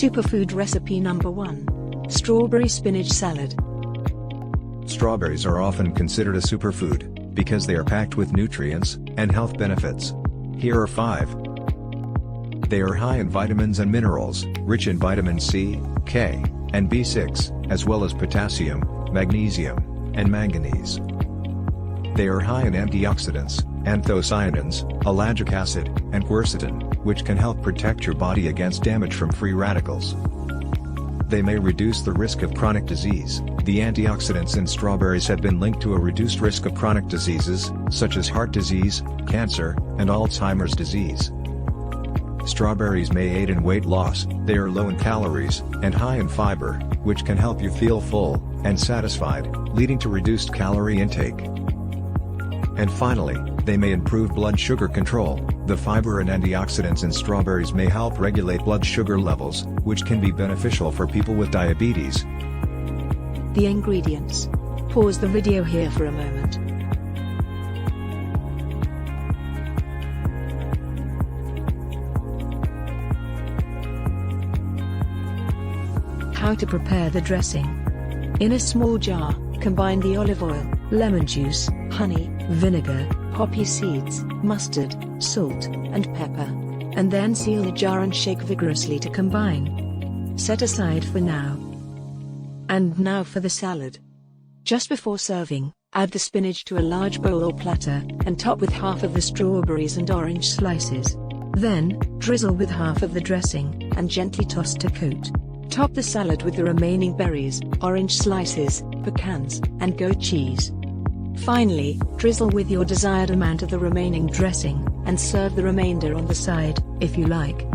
Superfood recipe number 1. Strawberry spinach salad. Strawberries are often considered a superfood, because they are packed with nutrients and health benefits. Here are 5. They are high in vitamins and minerals, rich in vitamin C, K, and B6, as well as potassium, magnesium, and manganese. They are high in antioxidants, anthocyanins, ellagic acid, and quercetin, which can help protect your body against damage from free radicals. They may reduce the risk of chronic disease. The antioxidants in strawberries have been linked to a reduced risk of chronic diseases, such as heart disease, cancer, and Alzheimer's disease. Strawberries may aid in weight loss. They are low in calories, and high in fiber, which can help you feel full and satisfied, leading to reduced calorie intake. And finally, they may improve blood sugar control. The fiber and antioxidants in strawberries may help regulate blood sugar levels, which can be beneficial for people with diabetes. The ingredients. Pause the video here for a moment. How to prepare the dressing. In a small jar, combine the olive oil, lemon juice, honey, vinegar, poppy seeds, mustard, salt, and pepper. And then seal the jar and shake vigorously to combine. Set aside for now. And now for the salad. Just before serving, add the spinach to a large bowl or platter, and top with half of the strawberries and orange slices. Then, drizzle with half of the dressing, and gently toss to coat. Top the salad with the remaining berries, orange slices, pecans, and goat cheese. Finally, drizzle with your desired amount of the remaining dressing, and serve the remainder on the side, if you like.